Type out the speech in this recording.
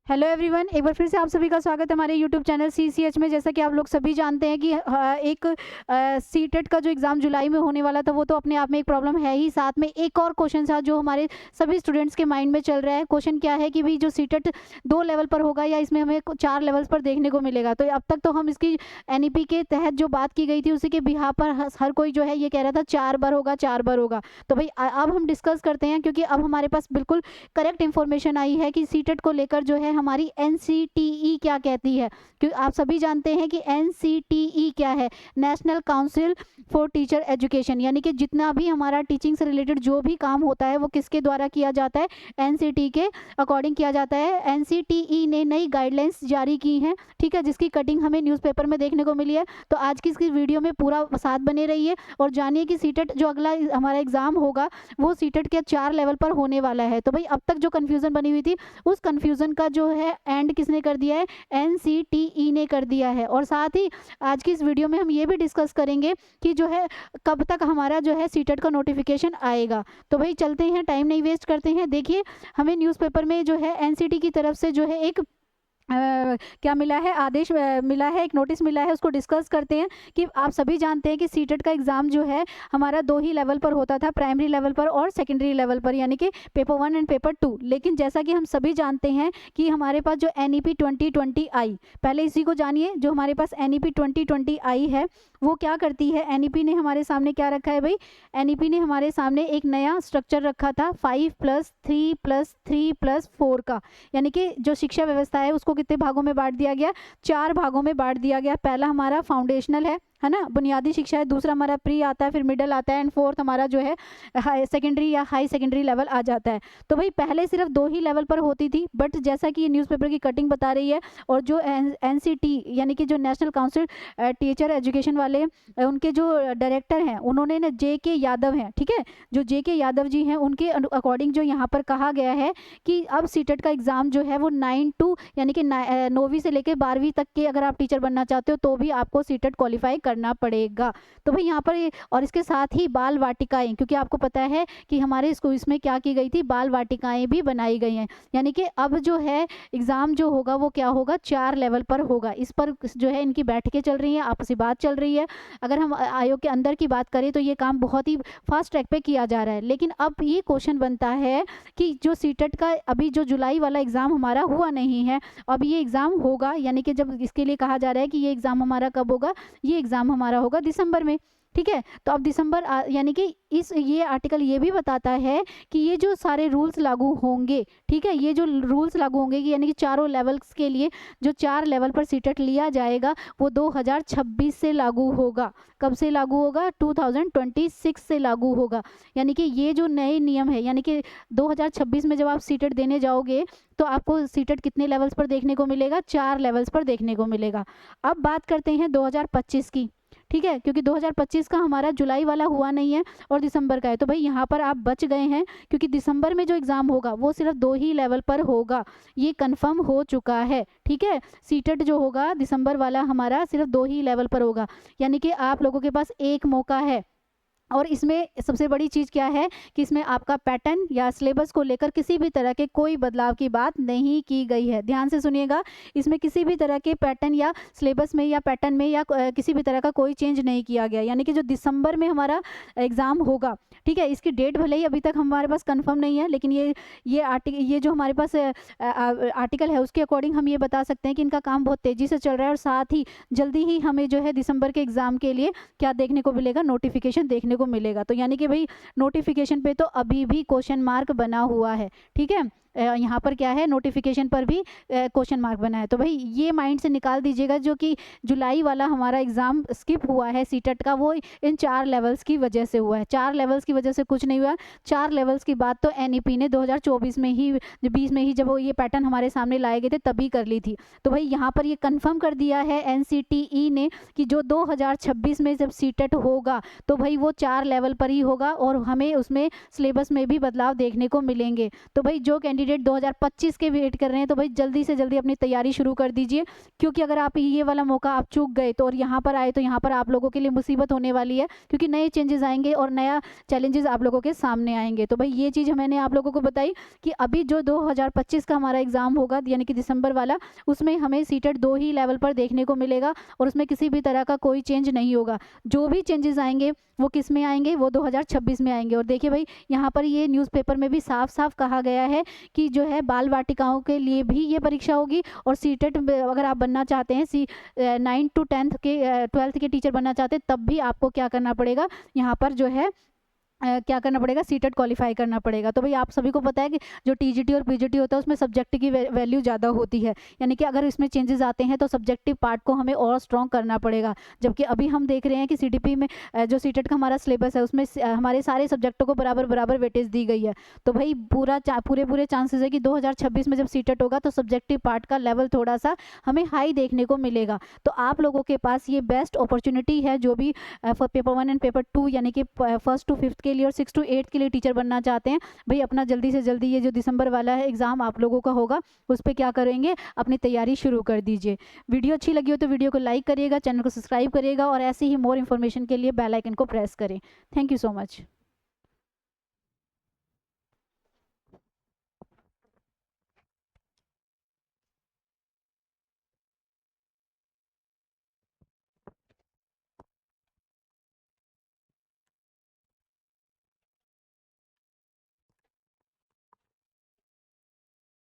Hello everyone, एक बार फिर से आप सभी का स्वागत है हमारे यूट्यूब चैनल CCH में। जैसा कि आप लोग सभी जानते हैं कि एक सीटेट का जो एग्ज़ाम जुलाई में होने वाला था वो तो अपने आप में एक प्रॉब्लम है ही, साथ में एक और क्वेश्चन था जो हमारे सभी स्टूडेंट्स के माइंड में चल रहा है। क्वेश्चन क्या है कि भाई जो सीटेट 2 लेवल पर होगा या इसमें हमें 4 लेवल्स पर देखने को मिलेगा। तो अब तक तो हम इसकी NEP के तहत जो बात की गई थी उसी के बिहाफ पर हर कोई जो है ये कह रहा था 4 बार होगा, 4 बार होगा। तो भाई अब हम डिस्कस करते हैं, क्योंकि अब हमारे पास बिल्कुल करेक्ट इन्फॉर्मेशन आई है कि सीटेट को लेकर जो है हमारी NCTE क्या कहती है। क्योंकि आप सभी जानते हैं कि NCTE क्या है, national council for teacher education, यानी कि जितना भी हमारा टीचिंग से रिलेटेड जो भी काम होता है वो किसके द्वारा किया जाता है, NCT के अकॉर्डिंग किया जाता है। NCTE ने नई गाइडलाइंस जारी की हैं, ठीक है, जिसकी कटिंग हमें न्यूज़पेपर में देखने को मिली है। तो आज की इसकी वीडियो में पूरा साथ बने रहिए और जानिए कि सीटेट जो अगला हमारा एग्जाम होगा वो सीटेट के 4 लेवल पर होने वाला है। तो भाई अब तक जो कन्फ्यूज़न बनी हुई थी उस कन्फ्यूज़न का जो है एंड किसने कर दिया है, NCTE ने कर दिया है। और साथ ही आज की इस वीडियो में हम ये भी डिस्कस करेंगे कि जो है कब तक हमारा जो है सीटेट का नोटिफिकेशन आएगा। तो भाई चलते हैं, टाइम नहीं वेस्ट करते हैं। देखिए हमें न्यूज़पेपर में जो है NCT की तरफ से जो है एक क्या मिला है, आदेश मिला है, एक नोटिस मिला है, उसको डिस्कस करते हैं। कि आप सभी जानते हैं कि सीटेट का एग्ज़ाम जो है हमारा 2 ही लेवल पर होता था, प्राइमरी लेवल पर और सेकेंडरी लेवल पर, यानी कि पेपर 1 एंड पेपर 2। लेकिन जैसा कि हम सभी जानते हैं कि हमारे पास जो NEP 2020 आई, पहले इसी को जानिए। जो हमारे पास NEP 2020 आई है वो क्या करती है, NEP ने हमारे सामने क्या रखा है भाई, NEP ने हमारे सामने एक नया स्ट्रक्चर रखा था 5+3+3+4 का, यानी कि जो शिक्षा व्यवस्था है उसको कितने भागों में बांट दिया गया, 4 भागों में बांट दिया गया। पहला हमारा फाउंडेशनल है ना, बुनियादी शिक्षा है, दूसरा हमारा प्री आता है, फिर मिडिल आता है, एंड फोर्थ हमारा जो है हाई सेकेंडरी या हाई सेकेंडरी लेवल आ जाता है। तो भाई पहले सिर्फ 2 ही लेवल पर होती थी, बट जैसा कि ये न्यूज़पेपर की कटिंग बता रही है और जो NCT यानी कि जो नेशनल काउंसिल टीचर एजुकेशन वाले उनके जो डायरेक्टर हैं उन्होंने ना JK यादव हैं, ठीक है, जो JK यादव जी हैं उनके अकॉर्डिंग जो यहाँ पर कहा गया है कि अब सीटेट का एग्ज़ाम जो है वो 9 to यानी कि 9वीं से लेकर 12वीं तक के अगर आप टीचर बनना चाहते हो तो भी आपको सीटेट क्वालिफाई करना पड़ेगा। तो भाई यहाँ पर और इसके साथ ही बाल वाटिकाएं, क्योंकि आपको पता है कि हमारे स्कूल इसमें क्या की गई थी, बाल वाटिकाएं भी बनाई गई हैं। यानी कि अब जो है एग्ज़ाम जो होगा वो क्या होगा, 4 लेवल पर होगा। इस पर जो है इनकी बैठकें चल रही हैं, आपसी बात चल रही है। अगर हम आयोग के अंदर की बात करें तो ये काम बहुत ही फास्ट ट्रैक पे किया जा रहा है। लेकिन अब ये क्वेश्चन बनता है कि जो सीटेट का अभी जो जुलाई वाला एग्ज़ाम हमारा हुआ नहीं है, अब ये एग्ज़ाम होगा, यानी कि जब इसके लिए कहा जा रहा है कि ये एग्ज़ाम हमारा कब होगा, ये एग्ज़ाम हमारा होगा दिसंबर में, ठीक है। तो अब दिसंबर यानी कि ये आर्टिकल ये भी बताता है कि ये जो सारे रूल्स लागू होंगे, ठीक है, ये जो रूल्स लागू होंगे कि यानी कि चारों लेवल्स के लिए जो 4 लेवल पर सीटेट लिया जाएगा वो 2026 से लागू होगा। कब से लागू होगा, 2026 से लागू होगा। यानी कि ये जो नए नियम है, यानी कि 2026 में जब आप सीटेट देने जाओगे तो आपको सीटेट कितने लेवल्स पर देखने को मिलेगा, 4 लेवल्स पर देखने को मिलेगा। अब बात करते हैं 2025 की, ठीक है, क्योंकि 2025 का हमारा जुलाई वाला हुआ नहीं है और दिसंबर का है। तो भाई यहाँ पर आप बच गए हैं, क्योंकि दिसंबर में जो एग्ज़ाम होगा वो सिर्फ 2 ही लेवल पर होगा, ये कंफर्म हो चुका है, ठीक है। सीटेट जो होगा दिसंबर वाला हमारा सिर्फ 2 ही लेवल पर होगा, यानी कि आप लोगों के पास एक मौका है। और इसमें सबसे बड़ी चीज़ क्या है कि इसमें आपका पैटर्न या सिलेबस को लेकर किसी भी तरह के कोई बदलाव की बात नहीं की गई है। ध्यान से सुनिएगा, इसमें किसी भी तरह के पैटर्न या सिलेबस में या पैटर्न में या किसी भी तरह का कोई चेंज नहीं किया गया। यानी कि जो दिसंबर में हमारा एग्ज़ाम होगा, ठीक है, इसकी डेट भले ही अभी तक हमारे पास कंफर्म नहीं है, लेकिन ये जो हमारे पास आर्टिकल है उसके अकॉर्डिंग हम ये बता सकते हैं कि इनका काम बहुत तेज़ी से चल रहा है और साथ ही जल्दी ही हमें जो है दिसंबर के एग्ज़ाम के लिए क्या देखने को मिलेगा, नोटिफिकेशन देखने को मिलेगा। तो यानी कि भाई नोटिफिकेशन पे तो अभी भी क्वेश्चन मार्क बना हुआ है, ठीक है। यहाँ पर क्या है, नोटिफिकेशन पर भी क्वेश्चन मार्क बना है। तो भाई ये माइंड से निकाल दीजिएगा जो कि जुलाई वाला हमारा एग्ज़ाम स्किप हुआ है सीटेट का, वो इन 4 लेवल्स की वजह से हुआ है। 4 लेवल्स की वजह से कुछ नहीं हुआ। 4 लेवल्स की बात तो NEP ने 2024 में ही 20 में ही जब वो ये पैटर्न हमारे सामने लाए गए थे तभी कर ली थी। तो भाई यहाँ पर ये कंफर्म कर दिया है NCTE ने कि जो 2026 में जब सीटेट होगा तो भाई वो 4 लेवल पर ही होगा और हमें उसमें सिलेबस में भी बदलाव देखने को मिलेंगे। तो भाई जो कैंडिडेट कैंडिडेट 2025 के वेट कर रहे हैं तो भाई जल्दी से जल्दी अपनी तैयारी शुरू कर दीजिए, क्योंकि अगर आप ये वाला मौका आप चूक गए तो और यहाँ पर आए तो यहाँ पर आप लोगों के लिए मुसीबत होने वाली है, क्योंकि नए चेंजेस आएंगे और नया चैलेंजेस आप लोगों के सामने आएंगे। तो भाई ये चीज़ मैंने आप लोगों को बताई कि अभी जो 2025 का हमारा एग्ज़ाम होगा यानी कि दिसंबर वाला, उसमें हमें सीटेट 2 ही लेवल पर देखने को मिलेगा और उसमें किसी भी तरह का कोई चेंज नहीं होगा। जो भी चेंजेस आएंगे वो किस में आएंगे, वो 2026 में आएंगे। और देखिए भाई यहाँ पर ये न्यूज़पेपर में भी साफ साफ कहा गया है कि जो है बाल वाटिकाओं के लिए भी ये परीक्षा होगी, और सीटेट अगर आप बनना चाहते हैं 9 to 10th के 12th के टीचर बनना चाहते हैं तब भी आपको क्या करना पड़ेगा, यहाँ पर जो है क्या करना पड़ेगा, सीटेट क्वालिफाई करना पड़ेगा। तो भाई आप सभी को पता है कि जो टीजीटी और पीजीटी होता है उसमें सब्जेक्ट की वैल्यू ज़्यादा होती है, यानी कि अगर इसमें चेंजेस आते हैं तो सब्जेक्टिव पार्ट को हमें और स्ट्रॉन्ग करना पड़ेगा। जबकि अभी हम देख रहे हैं कि सीटीपी में जो सीटेट का हमारा सिलेबस है उसमें हमारे सारे सब्जेक्टों को बराबर बराबर वेटेज दी गई है। तो भाई पूरे चांसेस है कि 2026 में जब सीटेट होगा तो सब्जेक्टिव पार्ट का लेवल थोड़ा सा हमें हाई देखने को मिलेगा। तो आप लोगों के पास ये बेस्ट अपॉर्चुनिटी है, जो भी पेपर 1 एंड पेपर 2 यानी कि 1st to 5th के लिए और 6 to 8 के लिए टीचर बनना चाहते हैं, भाई अपना जल्दी से जल्दी ये जो दिसंबर वाला है एग्ज़ाम आप लोगों का होगा उस पर क्या करेंगे, अपनी तैयारी शुरू कर दीजिए। वीडियो अच्छी लगी हो तो वीडियो को लाइक करिएगा, चैनल को सब्सक्राइब करिएगा और ऐसे ही मोर इन्फॉर्मेशन के लिए बेल आइकन को प्रेस करें। Thank you so much.